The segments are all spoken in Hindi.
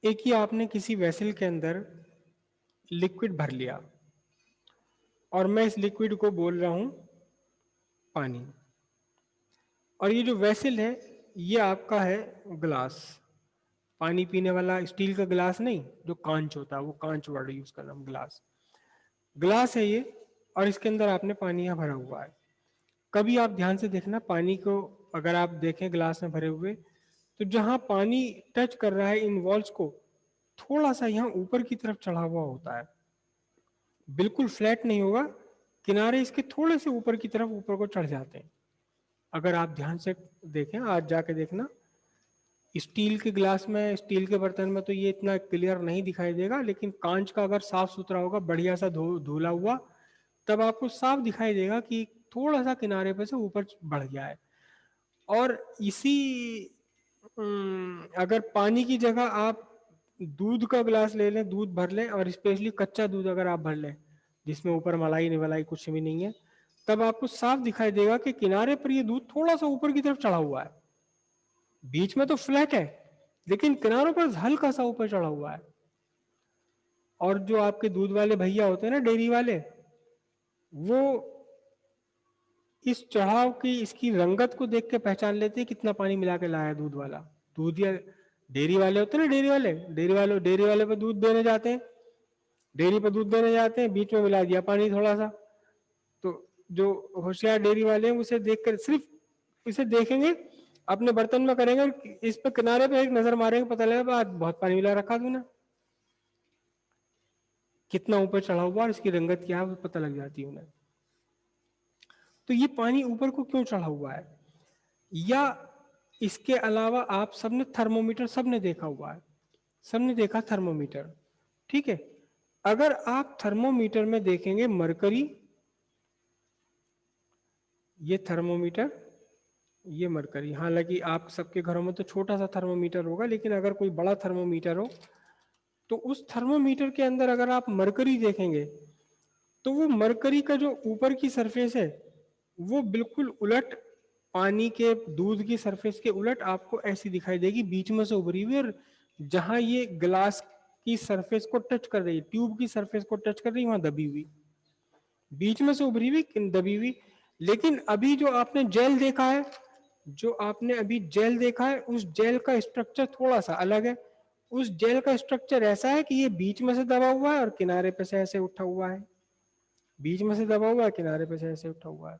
एक ही आपने किसी वेसल के अंदर लिक्विड भर लिया और मैं इस लिक्विड को बोल रहा हूं पानी, और ये जो वेसल है ये आपका है ग्लास, पानी पीने वाला स्टील का गिलास नहीं जो कांच होता है, वो कांच वर्ड यूज कर रहा हूं, ग्लास। ग्लास है ये, और इसके अंदर आपने पानी यहाँ भरा हुआ है। कभी आप ध्यान से देखना पानी को, अगर आप देखें ग्लास में भरे हुए, तो जहां पानी टच कर रहा है इन वॉल्स को, थोड़ा सा यहाँ ऊपर की तरफ चढ़ा हुआ होता है, बिल्कुल फ्लैट नहीं होगा, किनारे इसके थोड़े से ऊपर की तरफ ऊपर को चढ़ जाते हैं। अगर आप ध्यान से देखें, आज जाके देखना, स्टील के ग्लास में, स्टील के बर्तन में तो ये इतना क्लियर नहीं दिखाई देगा, लेकिन कांच का अगर साफ सुथरा होगा, बढ़िया सा धुला हुआ, तब आपको साफ दिखाई देगा कि थोड़ा सा किनारे पे से ऊपर बढ़ गया है। और इसी अगर पानी की जगह आप दूध का गिलास ले लें, दूध भर लें, और स्पेशली कच्चा दूध अगर आप भर लें जिसमें ऊपर मलाई नहीं मलाई कुछ भी नहीं है, तब आपको साफ दिखाई देगा कि किनारे पर ये दूध थोड़ा सा ऊपर की तरफ चढ़ा हुआ है, बीच में तो फ्लैट है लेकिन किनारों पर हल्का सा ऊपर चढ़ा हुआ है। और जो आपके दूध वाले भैया होते हैं ना, डेयरी वाले, वो इस चढ़ाव की, इसकी रंगत को देख के पहचान लेते हैं कितना पानी मिला के लाया दूध वाला। दूध या डेयरी वाले होते हैं ना, डेयरी वाले पे दूध देने जाते हैं, डेयरी पे दूध देने जाते हैं, बीच में मिला दिया पानी थोड़ा सा, तो जो होशियार डेयरी वाले हैं उसे देखकर, सिर्फ इसे देखेंगे, अपने बर्तन में करेंगे, इस पे किनारे पे एक नजर मारेंगे, पता लगेगा आज बहुत पानी मिला रखा तूने, कितना ऊपर चढ़ा हुआ और इसकी रंगत क्या है पता लग जाती है उन्हें। तो ये पानी ऊपर को क्यों चढ़ा हुआ है? या इसके अलावा आप सबने थर्मोमीटर, सबने देखा हुआ है, सबने देखा थर्मोमीटर, ठीक है। अगर आप थर्मोमीटर में देखेंगे मरकरी, ये थर्मोमीटर, ये मरकरी, हालांकि आप सबके घरों में तो छोटा सा थर्मोमीटर होगा, लेकिन अगर कोई बड़ा थर्मोमीटर हो तो उस थर्मोमीटर के अंदर अगर आप मरकरी देखेंगे, तो वो मरकरी का जो ऊपर की सरफेस है वो बिल्कुल उलट, पानी के दूध की सरफेस के उलट आपको ऐसी दिखाई देगी, बीच में से उभरी हुई, और जहां ये ग्लास की सरफेस को टच कर रही है, ट्यूब की सरफेस को टच कर रही है, वहां दबी हुई, बीच में से उभरी हुई, दबी हुई। लेकिन अभी जो आपने जेल देखा है, जो आपने अभी जेल देखा है, उस जेल का स्ट्रक्चर थोड़ा सा अलग है। उस जेल का स्ट्रक्चर ऐसा है कि ये बीच में से दबा हुआ है और किनारे पे से ऐसे उठा हुआ है, बीच में से दबा हुआ है, किनारे पे से ऐसे उठा हुआ है।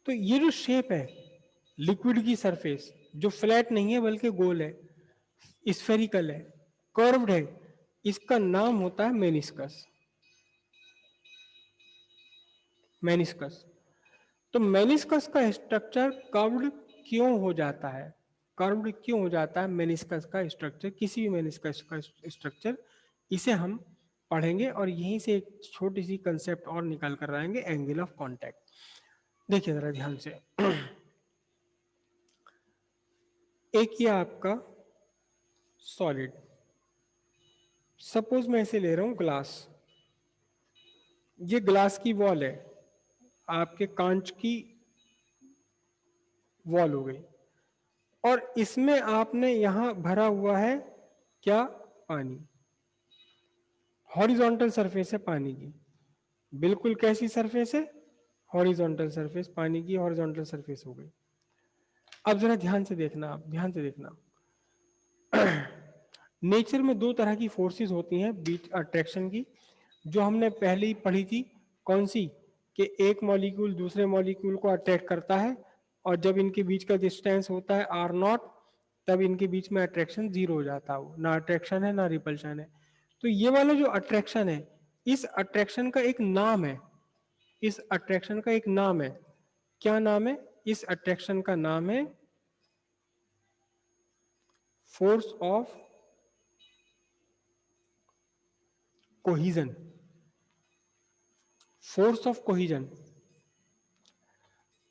तो ये जो शेप है लिक्विड की सरफेस, जो फ्लैट नहीं है बल्कि गोल है, स्फेरिकल है, कर्व्ड है, इसका नाम होता है मेनिस्कस। मेनिस्कस। तो मेनिस्कस का स्ट्रक्चर कर्व्ड क्यों हो जाता है? कर्व्ड क्यों हो जाता है मेनिस्कस का स्ट्रक्चर, किसी भी मेनिस्कस का स्ट्रक्चर, इसे हम पढ़ेंगे, और यहीं से एक छोटी सी कंसेप्ट और निकाल कर आएंगे, एंगल ऑफ कांटेक्ट। देखिए जरा ध्यान से, एक ये आपका सॉलिड, सपोज मैं इसे ले रहा हूं ग्लास, ये ग्लास की वॉल है, आपके कांच की वॉल हो गई, और इसमें आपने यहां भरा हुआ है क्या? पानी। हॉरिजॉन्टल सरफेस है पानी की, बिल्कुल कैसी सरफेस है? हॉरिजॉन्टल सरफेस, पानी की हॉरिजॉन्टल सरफेस हो गई। अब जरा ध्यान से देखना, आप ध्यान से देखना, नेचर में दो तरह की फोर्सेस होती हैं बीच अट्रैक्शन की, जो हमने पहले ही पढ़ी थी। कौन सी? कि एक मॉलिक्यूल दूसरे मॉलिक्यूल को अट्रैक्ट करता है, और जब इनके बीच का डिस्टेंस होता है आर नॉट, तब इनके बीच में अट्रैक्शन जीरो हो जाता है, ना अट्रैक्शन है ना रिपल्शन है। तो ये वाला जो अट्रैक्शन है, इस अट्रैक्शन का एक नाम है, इस अट्रैक्शन का एक नाम है। क्या नाम है? इस अट्रैक्शन का नाम है force of cohesion. Force of cohesion.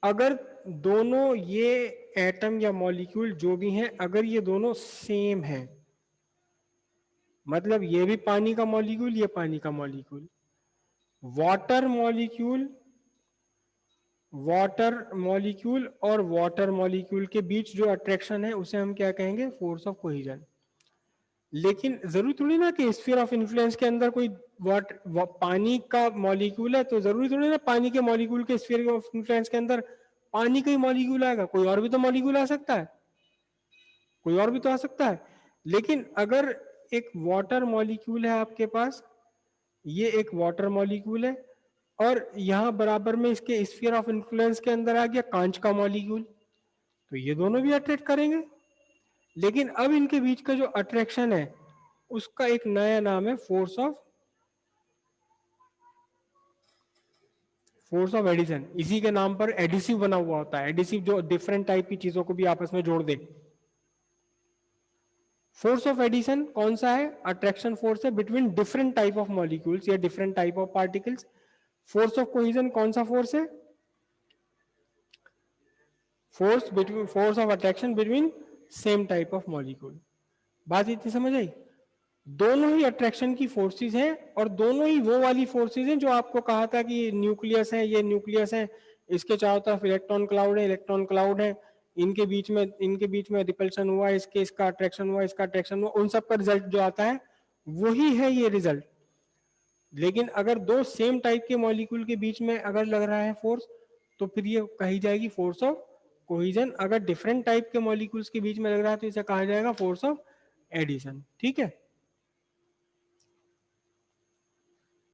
अगर दोनों ये एटम या मॉलिक्यूल जो भी हैं, अगर ये दोनों सेम हैं, मतलब ये भी पानी का मॉलिक्यूल, ये पानी का molecule, water molecule water molecule और वाटर मॉलिक्यूल के बीच जो अट्रैक्शन है उसे हम क्या कहेंगे, फोर्स ऑफ कोहिजन। लेकिन जरूरी थोड़ी ना कि स्फीयर ऑफ इन्फ्लुएंस के अंदर कोई पानी का मॉलिक्यूल है तो जरूरी थोड़ी ना पानी के मॉलिक्यूल के स्फीयर ऑफ इन्फ्लुएंस के अंदर पानी का ही मॉलिक्यूल आएगा, कोई और भी तो मॉलिक्यूल आ सकता है, कोई और भी तो आ सकता है। लेकिन अगर एक वाटर मॉलिक्यूल है आपके पास, ये एक वाटर मॉलिक्यूल है और यहां बराबर में इसके स्फीयर ऑफ इन्फ्लुएंस के अंदर आ गया कांच का मॉलिक्यूल, तो ये दोनों भी अट्रैक्ट करेंगे। लेकिन अब इनके बीच का जो अट्रैक्शन है उसका एक नया नाम है फोर्स ऑफ एडिशन। इसी के नाम पर एडिसिव बना हुआ होता है, एडिसिव जो डिफरेंट टाइप की चीजों को भी आपस में जोड़ दे। फोर्स ऑफ एडिशन कौन सा है, अट्रैक्शन फोर्स है between different type of molecules या different type of particles. Force of cohesion कौन सा फोर्स है, force of attraction between same type of molecule. बात इतनी समझ आई। दोनों ही अट्रैक्शन की फोर्सेस हैं और दोनों ही वो वाली फोर्सेस हैं जो आपको कहा था कि न्यूक्लियस है, ये न्यूक्लियस है, इसके चारों तरफ इलेक्ट्रॉन क्लाउड है, इलेक्ट्रॉन क्लाउड है, इनके बीच में रिपल्शन हुआ, इसका अट्रैक्शन हुआ, इसका अट्रैक्शन हुआ, उन सब का रिजल्ट जो आता है वही है ये रिजल्ट। लेकिन अगर दो सेम टाइप के मॉलिक्यूल के बीच में अगर लग रहा है फोर्स तो फिर ये कही जाएगी फोर्स ऑफ कोहिजन। अगर डिफरेंट टाइप के मॉलिक्यूल्स के बीच में लग रहा है तो इसे कहा जाएगा फोर्स ऑफ एडिशन। ठीक है।